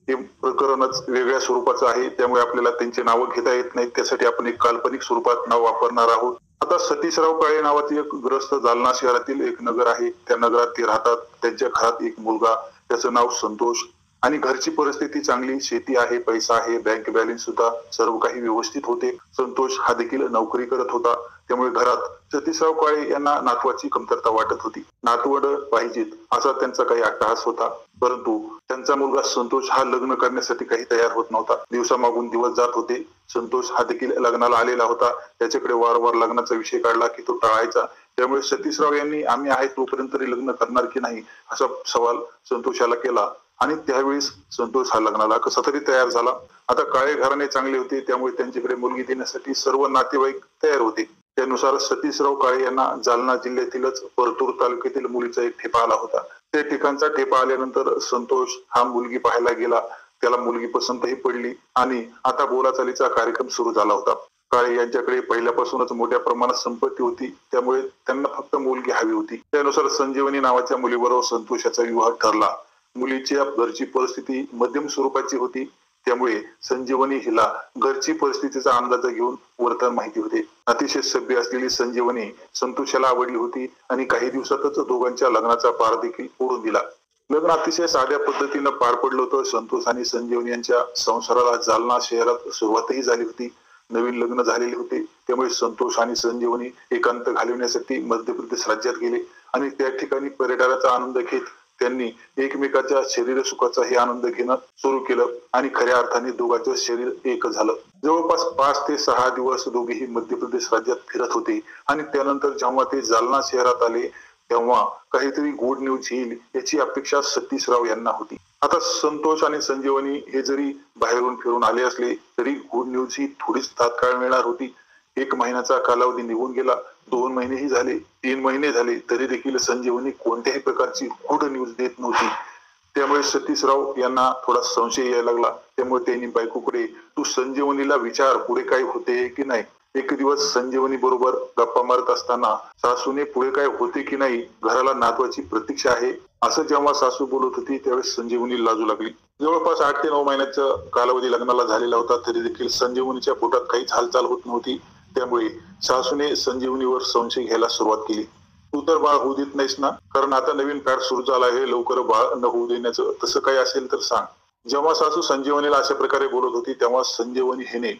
हे प्रकरणच वेगळ्या स्वरूपाचं आहे, त्यामुळे आपल्याला त्यांची नावं घेता येत नाहीत. त्यासाठी आपण एक काल्पनिक स्वरूपात नाव वापरणार आहोत. आता सतीशराव काळे नावाचे एक ग्रस्त जालना शहरातील एक नगर आहे. त्या नगरात ते राहतात. त्यांच्या घरात एक मुलगा, त्याचं नाव संतोष, आणि घरची परिस्थिती चांगली, शेती आहे, पैसा आहे, बँक बॅलन्स सुद्धा सर्व काही व्यवस्थित होते. संतोष हा देखील नोकरी करत होता. त्यामुळे घरात सतीशराव काळे यांना नातवाची कमतरता वाटत होती. नातवंड पाहिजेत असा त्यांचा काही अट्टहास होता. परंतु त्यांचा मुलगा संतोष हा लग्न करण्यासाठी काही तयार होत नव्हता. दिवसामागून दिवस जात होते. संतोष हा देखील लग्नाला आलेला होता. त्याच्याकडे वारंवार लग्नाचा विषय काढला की तो टाळायचा. त्यामुळे सतीशराव यांनी आम्ही आहे तोपर्यंत तरी लग्न करणार की नाही असा सवाल संतोषाला केला आणि त्यावेळेस संतोष हा लग्नाला कसा तरी तयार झाला. आता काळे घराणे चांगले होते, त्यामुळे त्यांच्याकडे मुलगी देण्यासाठी सर्व नातेवाईक तयार होते. त्यानुसार सतीशराव काळे यांना जालना जिल्ह्यातीलच परतूर तालुक्यातील मुलीचा एक ठेपा आला होता. त्या ठिकाणचा ठेपा आल्यानंतर संतोष हा मुलगी पाहायला गेला. त्याला मुलगी पसंतही पडली आणि आता बोलाचालीचा कार्यक्रम सुरू झाला होता. काळे यांच्याकडे पहिल्यापासूनच मोठ्या प्रमाणात संपत्ती होती, त्यामुळे त्यांना फक्त मुलगी हवी होती. त्यानुसार संजीवनी नावाच्या मुलीबरोबर संतोषाचा विवाह ठरला. मुलीच्या घरची परिस्थिती मध्यम स्वरूपाची होती, त्यामुळे संजीवनी हिला घरची परिस्थितीचा अंदाज घेऊन वर्तन माहिती होते. अतिशय सभ्य असलेली संजीवनी संतोषाला आवडली होती आणि काही दिवसातच दोघांच्या लग्नाचा पार देखील ओढून दिला. लग्न अतिशय साध्या पद्धतीनं पार पडलं होतं. संतोष आणि संजीवनी यांच्या संसाराला जालना शहरात सुरुवातही झाली होती. नवीन लग्न झालेले होते, त्यामुळे संतोष आणि संजीवनी एकांत घालवण्यासाठी मध्य प्रदेश राज्यात गेले आणि त्या ठिकाणी पर्यटनाचा आनंद घेत त्यांनी एकमेकाच्या शरीर सुखाचाही आनंद घेणं सुरू केलं आणि खऱ्या अर्थाने दोघांचं शरीर एक झालं. जवळपास 5 ते 6 दिवस दोघेही मध्य प्रदेश राज्यात फिरत होते आणि त्यानंतर जेव्हा ते जालना शहरात आले तेव्हा काहीतरी गुड न्यूज येईल याची अपेक्षा सतीशराव यांना होती. आता संतोष आणि संजीवनी हे जरी बाहेरून फिरून आले असले तरी गुड न्यूज ही थोडीच तात्काळ मिळणार होती. 1 महिन्याचा कालावधी निघून गेला, 2 महिनेही झाले, 3 महिने झाले, तरी देखील संजीवनी कोणत्याही प्रकारची गुड न्यूज देत नव्हती. त्यामुळे सतीशराव यांना थोडा संशय यायला लागला. त्यामुळे त्यांनी बायकोकडे तू संजीवनीला विचार पुढे काय होते की नाही. एक दिवस संजीवनी बरोबर गप्पा मारत असताना सासूने पुढे काय होते की नाही, घराला नातवाची प्रतीक्षा आहे असं जेव्हा सासू बोलत होती त्यावेळेस संजीवनी लाजू लागली. जवळपास 8 ते 9 महिन्याचा कालावधी लग्नाला झालेला होता, तरी देखील संजीवनीच्या पोटात काहीच हालचाल होत नव्हती. त्यामुळे सासूने संजीवनीवर संशय घ्यायला सुरुवात केली. तू तर बाळ होऊ देत नाहीस ना, कारण आता नवीन पॅड सुरू झाला आहे, लवकर बाळ न होऊ देण्याचं तसं काही असेल तर सांग. जेव्हा सासू संजीवनीला अशा प्रकारे बोलत होती तेव्हा संजीवनी हिने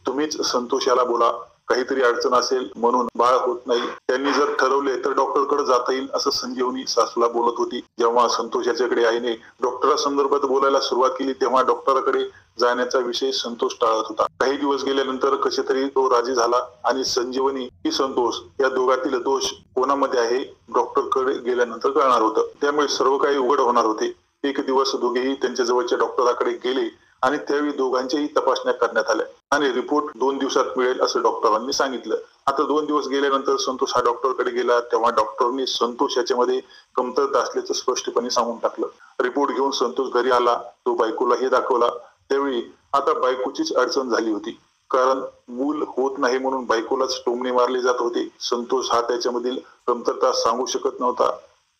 तुम्हीच संतोषाला बोला, काहीतरी अडचण असेल म्हणून बाळ होत नाही, त्यांनी जर ठरवले तर डॉक्टरकडे जाता येईल असं संजीवनी सासूला बोलत होती. जेव्हा संतोष याच्याकडे आईने डॉक्टरा संदर्भात बोलायला सुरुवात केली तेव्हा डॉक्टरकडे जाण्याचा विषय संतोष टाळत होता. काही दिवस गेल्यानंतर कसे तरी तो राजी झाला आणि संजीवनी की संतोष या दोघातील दोष कोणामध्ये आहे डॉक्टरकडे गेल्यानंतर कळणार होतं. त्यामुळे सर्व काही उघड होणार होते. एक दिवस दोघेही त्यांच्या जवळच्या डॉक्टराकडे गेले आणि त्यावेळी दोघांच्याही तपासण्या करण्यात आल्या आणि रिपोर्ट 2 दिवसात मिळेल असं डॉक्टरांनी सांगितलं. आता 2 दिवस गेल्यानंतर संतोष हा डॉक्टरकडे गेला तेव्हा डॉक्टरनी संतोष याच्यामध्ये कमतरता असल्याचं स्पष्टपणे सांगून टाकलं. रिपोर्ट घेऊन संतोष घरी आला, तो बायकोलाही दाखवला. त्यावेळी आता बायकोचीच अडचण झाली होती, कारण मूल होत नाही म्हणून बायकोलाच टोमणे मारले जात होते. संतोष हा त्याच्यामधील कमतरता सांगू शकत नव्हता.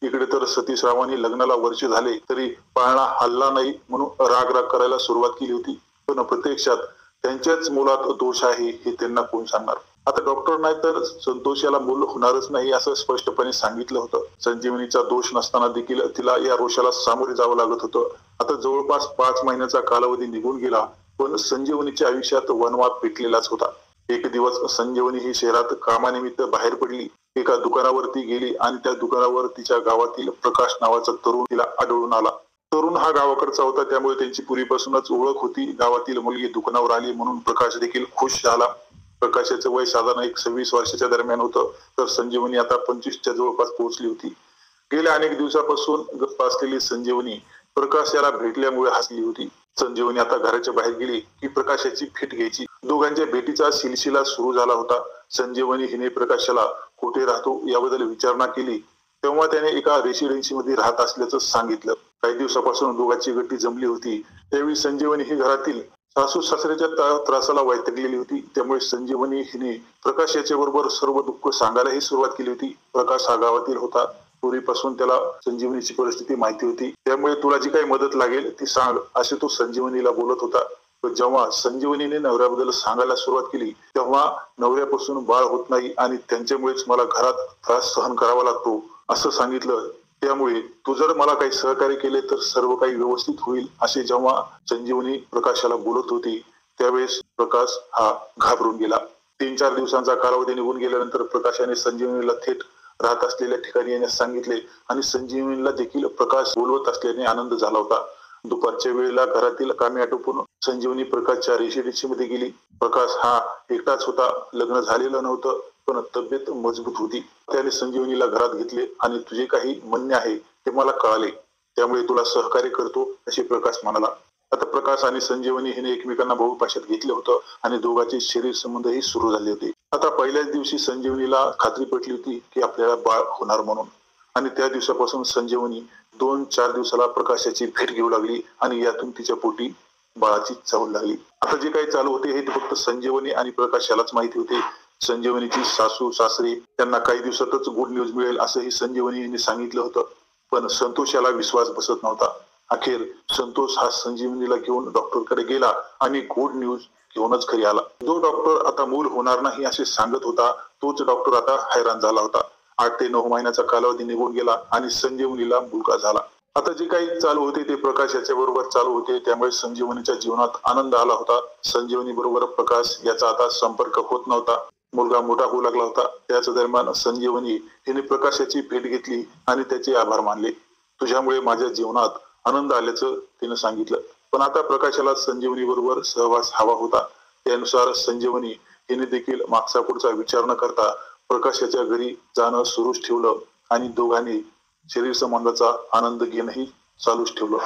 इकडे तर सतीशरावांनी लग्नाला वर्ष झाले तरी पाळणा हल्ला नाही म्हणून राग करायला सुरुवात केली होती, पण प्रत्यक्षात त्यांच्याच मुलात दोष आहे हे त्यांना कोण सांगणार. आता डॉक्टर नाही तर संतोष याला मूल होणारच नाही असं स्पष्टपणे सांगितलं होतं. संजीवनीचा दोष नसताना देखील तिला या रोषाला सामोरे जावं लागत होतं. आता जवळपास 5 महिन्याचा कालावधी निघून गेला, पण संजीवनीच्या आयुष्यात वनवाद पेटलेलाच होता. एक दिवस संजीवनी ही शहरात कामानिमित्त बाहेर पडली. एका दुकानावरती गेली आणि त्या दुकानावर तिच्या गावातील प्रकाश नावाचा तरुण तिला आढळून आला. तरुण हा गावाकडचा होता, त्यामुळे त्यांची पूर्वीपासूनच ओळख होती. गावातील मुलगी दुकानावर आली म्हणून प्रकाश देखील खुश झाला. प्रकाशाचं वय साधारण 26 वर्षाच्या दरम्यान होतं, तर संजीवनी आता 25च्या जवळपास पोहोचली होती. गेल्या अनेक दिवसापासून गप्प असलेली संजीवनी प्रकाश याला भेटल्यामुळे हसली होती. संजीवनी आता घराच्या बाहेर गेली की प्रकाशाची भेट घ्यायची. दोघांच्या भेटीचा सिलसिला सुरू झाला होता. संजीवनी हिने प्रकाशाला कुठे राहतो याबद्दल विचारणा केली तेव्हा त्याने एका रेसिडेन्सी मध्ये राहत असल्याचं सांगितलं. काही दिवसापासून दोघांची गट्टी जमली होती. त्यावेळी संजीवनी ही घरातील सासू सासऱ्याच्या त्रासाला वैतागलेली होती. त्यामुळे संजीवनी हिने प्रकाश याच्या बरोबर सर्व दुःख सांगायलाही सुरुवात केली होती. प्रकाश हा गावातील होता. पूर्वीपासून त्याला संजीवनीची परिस्थिती माहिती होती. त्यामुळे तुला जी काही मदत लागेल ती सांग, असे तो संजीवनीला बोलत होता. जेव्हा संजीवनीने नवऱ्याबद्दल सांगायला सुरुवात केली तेव्हा नवऱ्यापासून बाळ होत नाही आणि त्यांच्यामुळेच मला घरात त्रास सहन करावा लागतो असं सांगितलं. त्यामुळे तू जर मला काही सहकार्य केले तर सर्व काही व्यवस्थित होईल, असे जेव्हा संजीवनी प्रकाशाला बोलत होती त्यावेळेस प्रकाश हा घाबरून गेला. 3-4 दिवसांचा कालावधी निघून गेल्यानंतर प्रकाशाने संजीवनीला थेट राहत असलेल्या ठिकाणी येण्यास सांगितले आणि संजीवनीला देखील प्रकाश बोलवत असल्याने आनंद झाला होता. दुपारच्या वेळेला घरातील कामे आटोपून संजीवनी प्रकाशच्या रेसिडेन्सी मध्ये गेली. प्रकाश हा एकटाच होता, लग्न झालेलं नव्हतं, पण तब्येत मजबूत होती. त्याने संजीवनीला घरात घेतले आणि तुझे काही म्हणणे आहे ते मला कळाले, त्यामुळे तुला सहकार्य करतो असे प्रकाश म्हणाला. आता प्रकाश आणि संजीवनी हिने एकमेकांना बहुभाषेत घेतलं होतं आणि दोघांचे शरीर संबंधही सुरू झाले होते. आता पहिल्याच दिवशी संजीवनीला खात्री पटली होती की आपल्याला बाळ होणार म्हणून, आणि त्या दिवसापासून संजीवनी 2-4 दिवसाला प्रकाशाची भेट घेऊ लागली आणि यातून तिच्या पोटी बाळाची चाहूल लागली. आता जे काही चालू होते हे फक्त संजीवनी आणि प्रकाश यालाच माहिती होते. संजीवनीची सासू सासरे त्यांना काही दिवसातच गुड न्यूज मिळेल असंही संजीवनीने सांगितलं होतं, पण संतोष याला विश्वास बसत नव्हता. अखेर संतोष हा संजीवनीला घेऊन डॉक्टरकडे गेला आणि गुड न्यूज घेऊनच घरी आला. जो डॉक्टर आता मूल होणार नाही असे सांगत होता तोच डॉक्टर आता हैराण झाला होता. 8 ते 9 महिन्याचा कालावधी निघून गेला आणि संजीवनीला मुलगा झाला. आता जे काही चालू होते ते प्रकाश याच्या बरोबर चालू होते, त्यामुळे संजीवनीच्या जीवनात आनंद आला होता. संजीवनी बरोबर प्रकाश याचा आता संपर्क होत नव्हता. मुलगा मोठा होऊ लागला होता. त्याच दरम्यान संजीवनी हिने प्रकाशाची भेट घेतली आणि त्याचे आभार मानले. तुझ्यामुळे माझ्या जीवनात आनंद आल्याचं तिने सांगितलं. पण आता प्रकाशाला संजीवनी बरोबर सहवास हवा होता. त्यानुसार संजीवनी हिने देखील मागचा पुढचा विचार न करता प्रकाशाच्या घरी जाणं सुरूच ठेवलं आणि दोघांनी शरीर संबंधाचा आनंद घेणंही चालूच ठेवलं.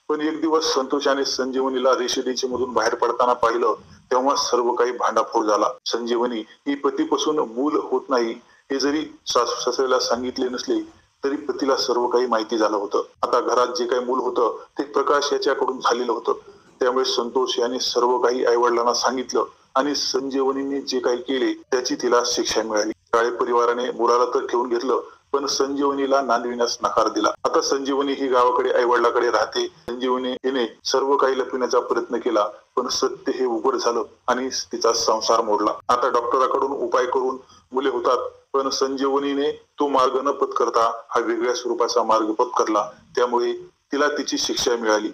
पण एक दिवस संतोषाने संजीवनीला रेसिडेन्सी मधून बाहेर पडताना पाहिलं तेव्हा सर्व काही भांडाफोड झाला. संजीवनी ही पतीपासून मूल होत नाही हे जरी सासू सासऱ्याला सांगितले नसले तरी पतीला सर्व काही माहिती झालं होतं. आता घरात जे काही मूल होतं ते प्रकाश याच्याकडून झालेलं होतं. त्यामुळे संतोष याने सर्व काही आई वडिलांना सांगितलं आणि संजीवनीने जे काही केले त्याची तिला शिक्षा मिळाली. काळे परिवाराने मुलाला तर ठेवून घेतलं पण संजीवनीला नांदविण्यास नकार दिला. आता संजीवनी ही गावाकडे आई वडिलाकडे राहते. संजीवनी हिने सर्व काही लपविण्याचा प्रयत्न केला पण सत्य हे उघड झालं आणि तिचा संसार मोडला. आता डॉक्टराकडून उपाय करून मुले होतात, पण संजीवनीने तो मार्ग न पत्करता हा वेगळ्या स्वरूपाचा मार्ग पत्करला, त्यामुळे तिला तिची शिक्षा मिळाली.